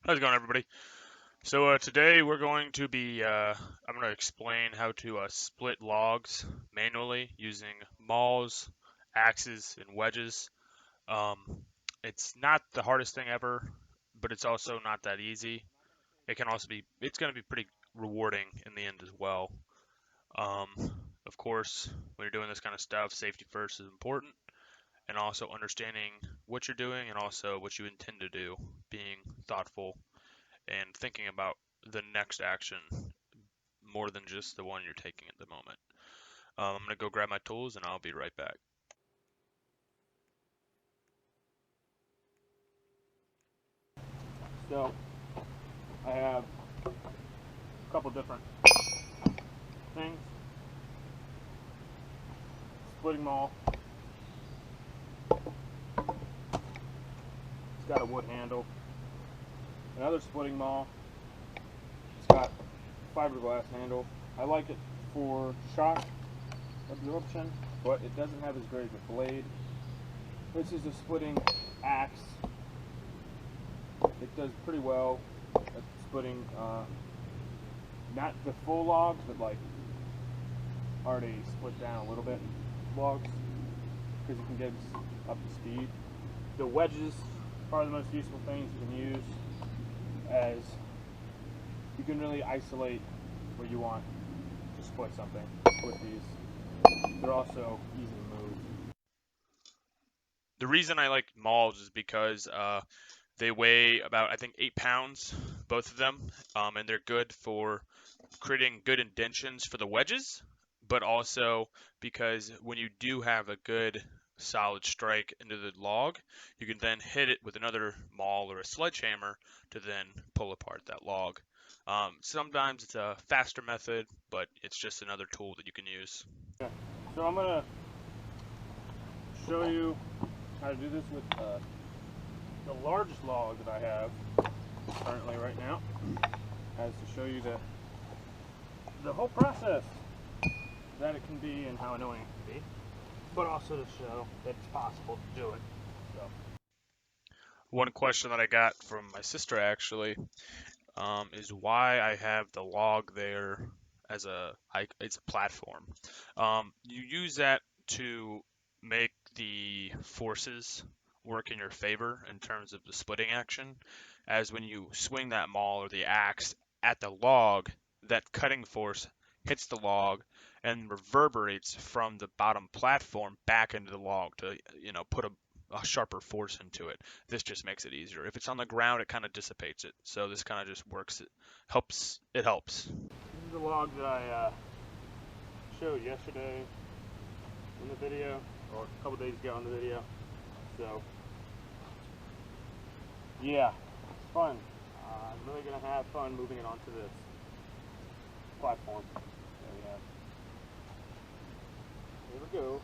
How's it going, everybody? So today we're going to be, I'm going to explain how to split logs manually using mauls, axes, and wedges. Um, it's not the hardest thing ever, but it's also not that easy. It's going to be pretty rewarding in the end as well. Um, of course, when you're doing this kind of stuff, safety first is important, and also understanding what you're doing and also what you intend to do, being thoughtful and thinking about the next action more than just the one you're taking at the moment. I'm going to go grab my tools and I'll be right back. So I have a couple different things. Splitting maul. It's got a wood handle. Another splitting maul. It's got a fiberglass handle. I like it for shock absorption, but it doesn't have as great of a blade. This is a splitting axe. It does pretty well at splitting not the full logs, but like already split down a little bit logs, because you can get up to speed. The wedges are the most useful things you can use, as you can really isolate where you want to split something with these. They're also easy to move. The reason I like mauls is because they weigh about, I think, 8 pounds, both of them, and they're good for creating good indentions for the wedges, but also because when you do have a good solid strike into the log, you can then hit it with another maul or a sledgehammer to then pull apart that log. Sometimes it's a faster method, but it's just another tool that you can use. Okay. So I'm gonna show you how to do this with the largest log that I have currently right now, as to show you the whole process that it can be and how annoying it can be, but also to show that it's possible to do it. So. One question that I got from my sister actually is why I have the log there as it's a platform. You use that to make the forces work in your favor in terms of the splitting action, as when you swing that maul or the axe at the log, that cutting force hits the log and reverberates from the bottom platform back into the log to, put a sharper force into it. This just makes it easier. If it's on the ground, it kind of dissipates it. So this kind of just works. It helps. This is the log that I showed yesterday in the video, or a couple days ago in the video. So, yeah, it's fun. I'm really gonna have fun moving it onto this platform that we have. Here we go.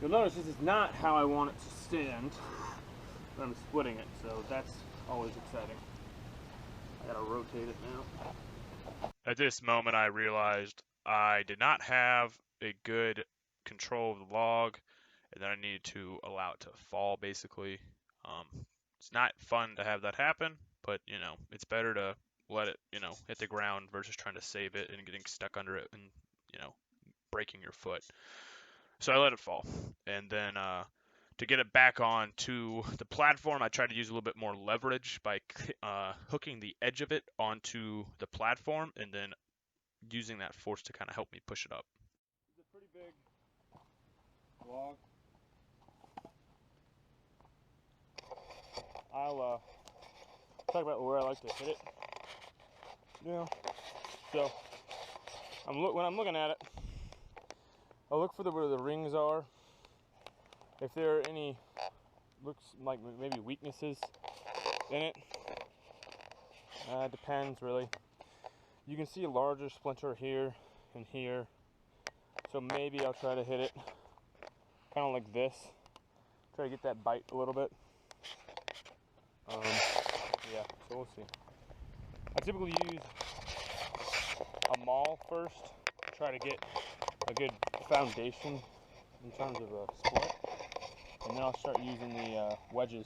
You'll notice this is not how I want it to stand when I'm splitting it, so that's always exciting. I gotta rotate it now. At this moment, I realized I did not have a good control of the log, and then I needed to allow it to fall. Basically, it's not fun to have that happen, but it's better to let it, hit the ground versus trying to save it and getting stuck under it and breaking your foot. So I let it fall, and then to get it back onto the platform, I tried to use a little bit more leverage by hooking the edge of it onto the platform, and then using that force to kind of help me push it up. It's a pretty big log. I'll talk about where I like to hit it. So when I'm looking at it, I'll look for where the rings are. If there are any, looks like maybe weaknesses in it. Depends really. You can see a larger splinter here and here. So maybe I'll try to hit it kind of like this Try to get that bite a little bit. Yeah, so we'll see. I typically use a maul first to try to get a good foundation in terms of a split, and then I'll start using the wedges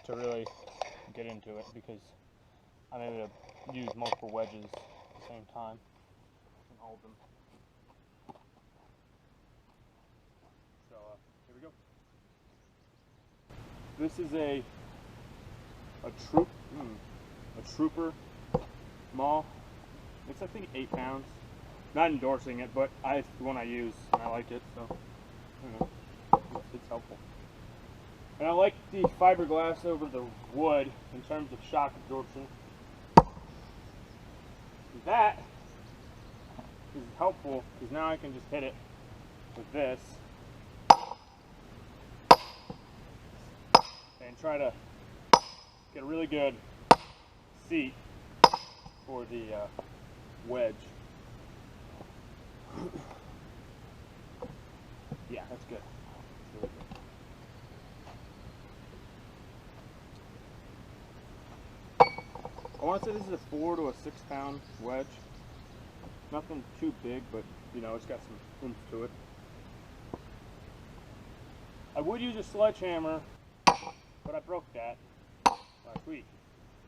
to really get into it, because I'm able to use multiple wedges at the same time and hold them. So here we go. This is a trooper maul. It's I think 8 pounds. Not endorsing it, but it's the one I use and I like it, so I don't know. It's helpful. And I like the fiberglass over the wood in terms of shock absorption. That is helpful because now I can just hit it with this and try to get a really good seat for the wedge. Yeah, that's good. That's really good. I want to say this is a 4 to a 6 pound wedge. Nothing too big, but you know, it's got some oomph to it. I would use a sledgehammer, but I broke that last week.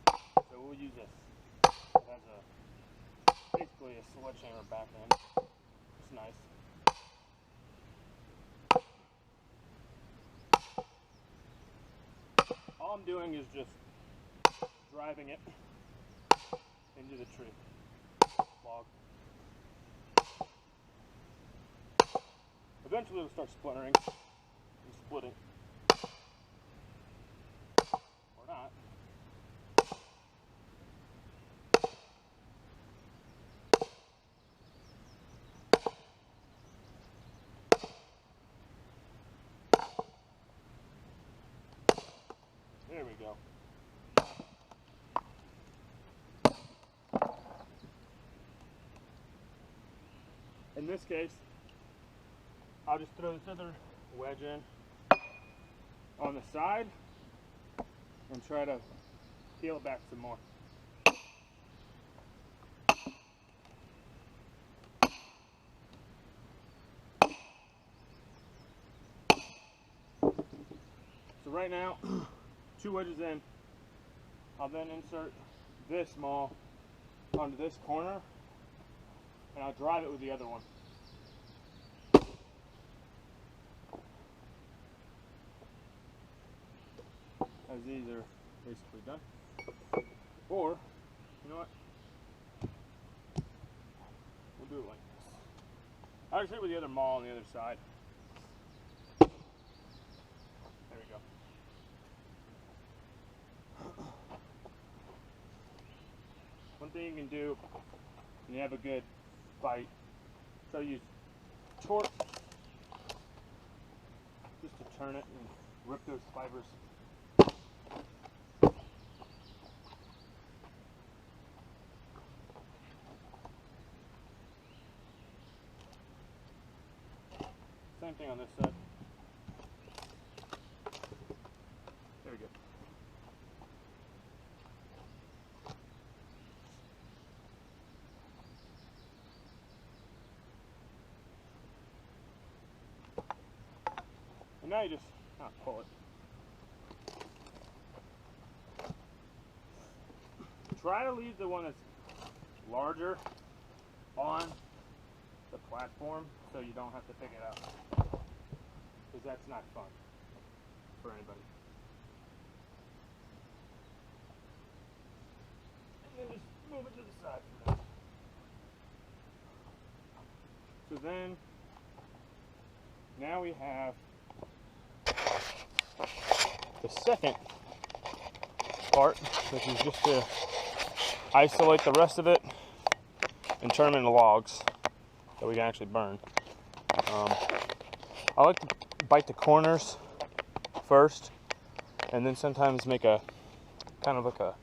So we'll use this. It has basically a sledgehammer back end. It's nice. All I'm doing is just driving it into the tree log. Eventually it'll start splintering and splitting. Or not. There we go. In this case, I'll just throw this other wedge in on the side and try to peel it back some more. So right now, 2 wedges in, I'll then insert this maul onto this corner and I'll drive it with the other one. As these are basically done. Or, you know what? We'll do it like this. I'll just hit it with the other maul on the other side. There we go. One thing you can do when you have a good bite, try to use torque just to turn it and rip those fibers. Same thing on this side. There we go. And now you just pull it. Try to leave the one that's larger on the platform so you don't have to pick it up, because that's not fun for anybody. And then just move it to the side for now. So then, now we have the second part, which is just to isolate the rest of it and turn them into logs that we can actually burn. I like to bite the corners first, and then sometimes make a kind of like a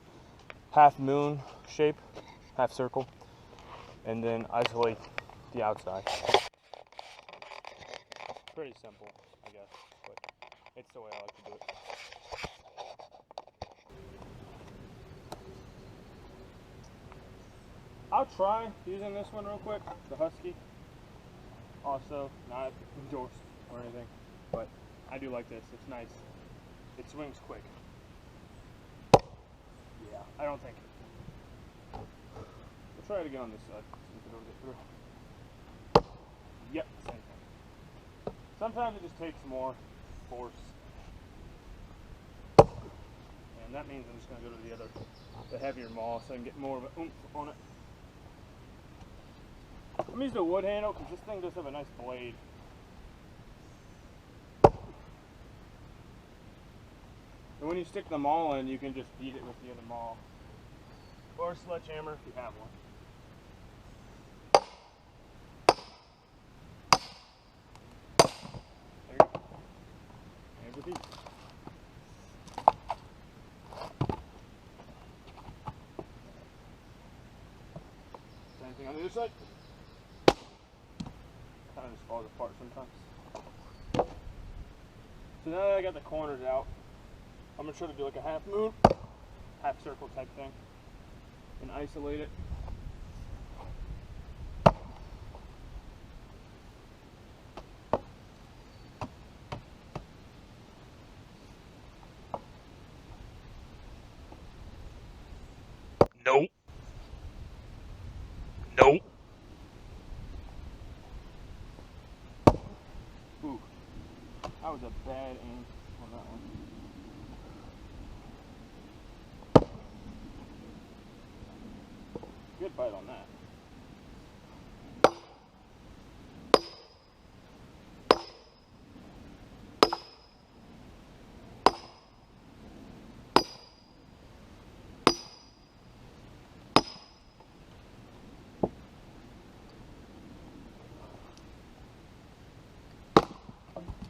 half moon shape, half circle, and then isolate the outside. Pretty simple, I guess, but It's the way I like to do it. I'll try using this one real quick, the Husky. Also, not endorsed or anything, but I do like this. It's nice. It swings quick. Yeah, I don't think. We'll try it again on this side. See if it'll get through. Yep, same thing. Sometimes it just takes more force. And that means I'm just going to go to the heavier maul so I can get more of an oomph on it. I'm using a wood handle because this thing does have a nice blade. And when you stick the maul in, you can just beat it with the other maul. Or a sledgehammer if you have one. There you go. And repeat. Same thing on the other side. Kind of just falls apart sometimes. So now that I got the corners out, I'm going to try to do like a half moon, half circle type thing, and isolate it. Nope. Nope. Ooh, that was a bad aim on that one. Good bite on that.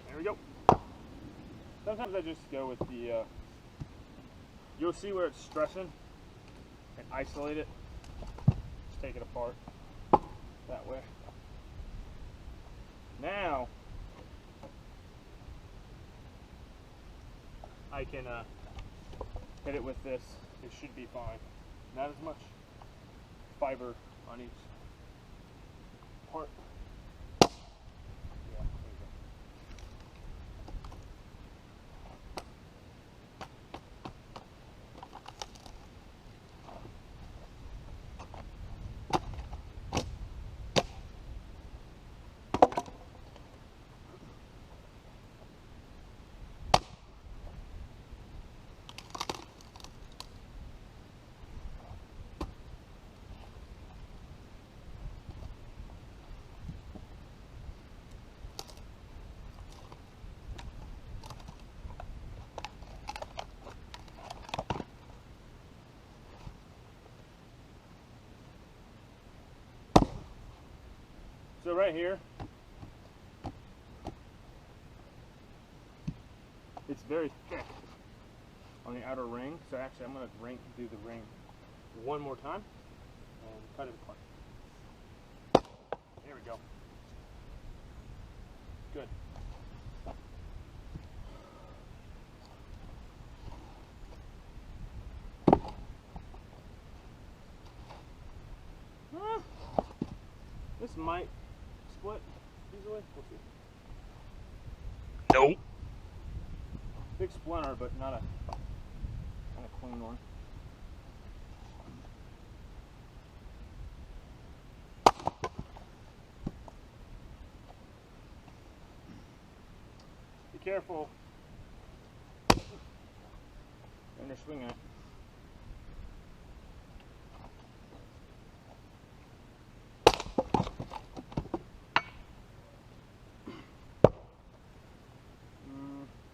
There we go. Sometimes I just go with the, you'll see where it's stressing and isolate it. Just take it apart that way. Now, I can hit it with this. It should be fine. Not as much fiber on each part. Yeah, there you go. So right here, it's very thick on the outer ring. So actually I'm going to do the ring one more time and cut it apart. There we go. Good. This might split easily. We'll see. Nope. Big splinter, but not a clean one. Be careful when you're swinging it.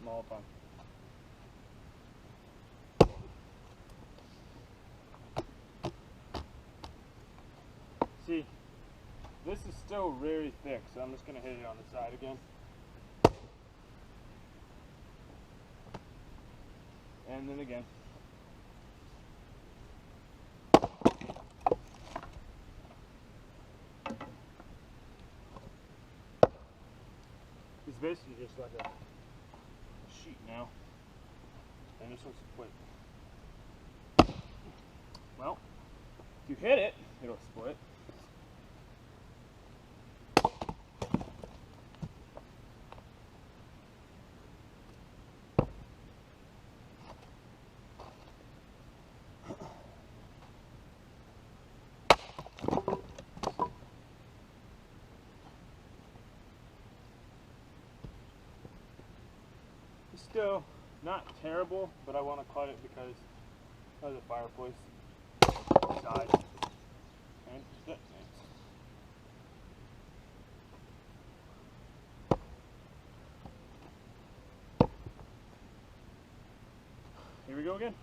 All the time. See, this is still very thick, so I'm just going to hit it on the side again. And then again. It's basically just like a sheet now. And this one's split. Well, if you hit it, it'll split. It's still not terrible, but I want to cut it because of the fireplace side and detonates. Here we go again.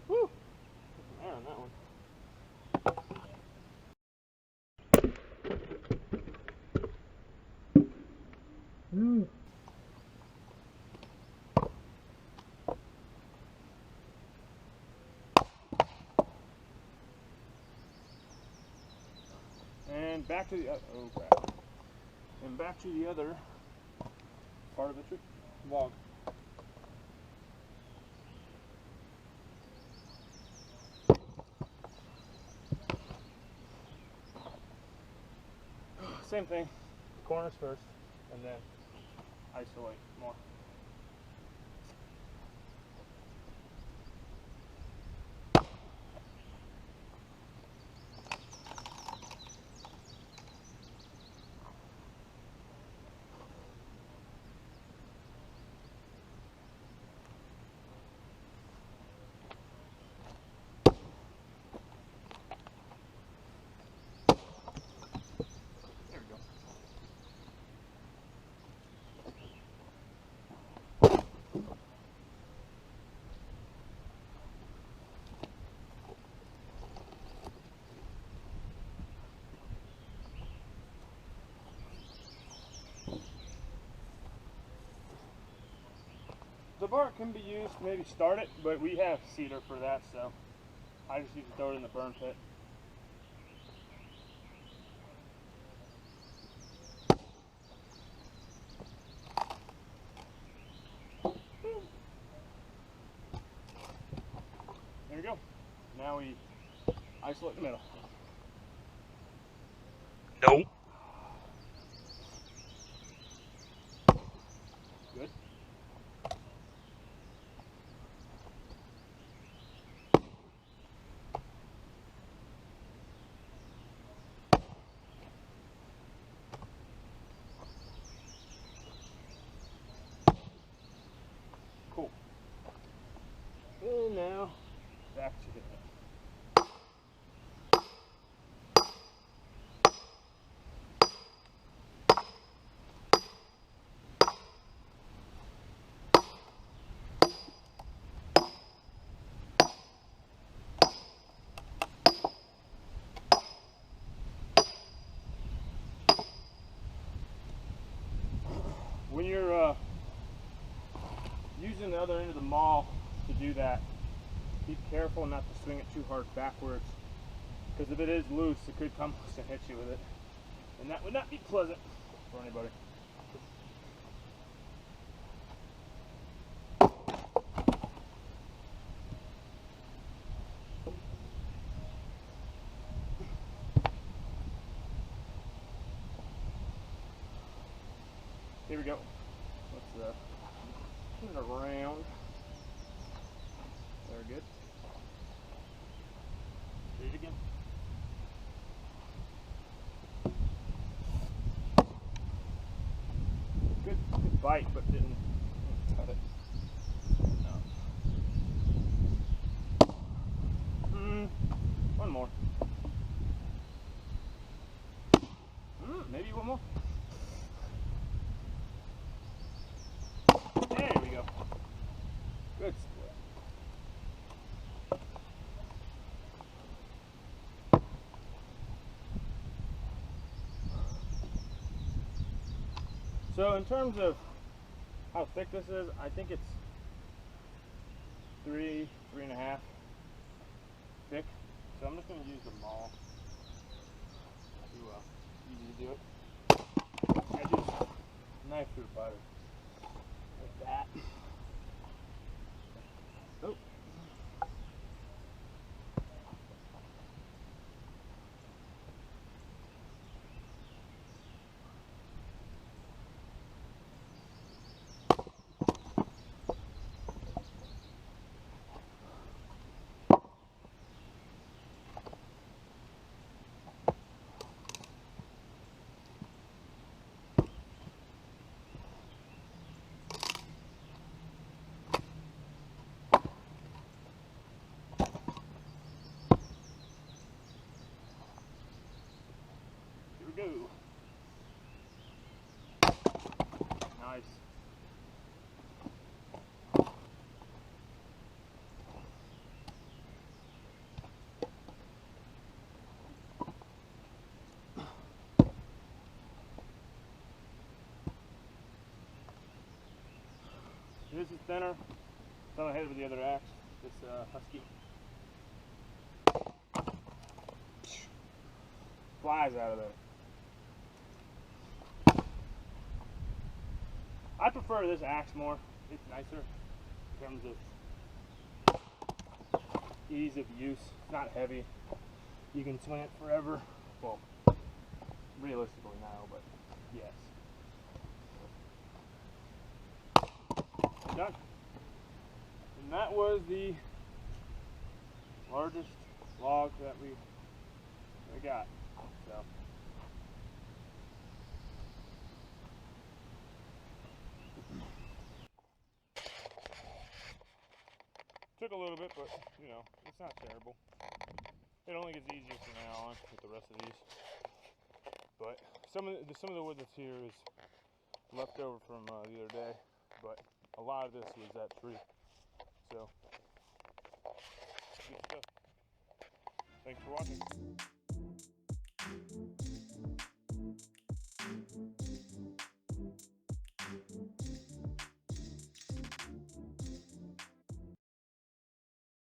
Woo! Air on that one. And back to the oh crap. And back to the other part of the tree log. Same thing. Corners first, and then isolate more. The bark can be used to maybe start it, but we have cedar for that, so I just usually throw it in the burn pit. There we go. Now we isolate the middle. Nope. Good. Cool. And now back to hitting it. When you're using the other end of the maul to do that, be careful not to swing it too hard backwards, because if it is loose, it could come loose and hit you with it, and that would not be pleasant for anybody. Here we go. Let's turn it around. Very good. Do it again. Good bite, but didn't cut it. No. One more. Maybe one more. There we go. Good split. So in terms of how thick this is, I think it's 3.5 thick. So I'm just going to use the maul to easy to do it. I just knife through the butter like that. Oh. Go. Nice. This is thinner, so I'm ahead with the other axe. This husky flies out of there. I prefer this axe more. It's nicer in terms of ease of use. It's not heavy. You can swing it forever. Well, realistically now, but yes. Done. And that was the largest log that we got. So. Took a little bit, but you know, it's not terrible. It only gets easier from now on with the rest of these. But some of the wood that's here is left over from the other day, but a lot of this was that tree. So, good stuff. Thanks for watching.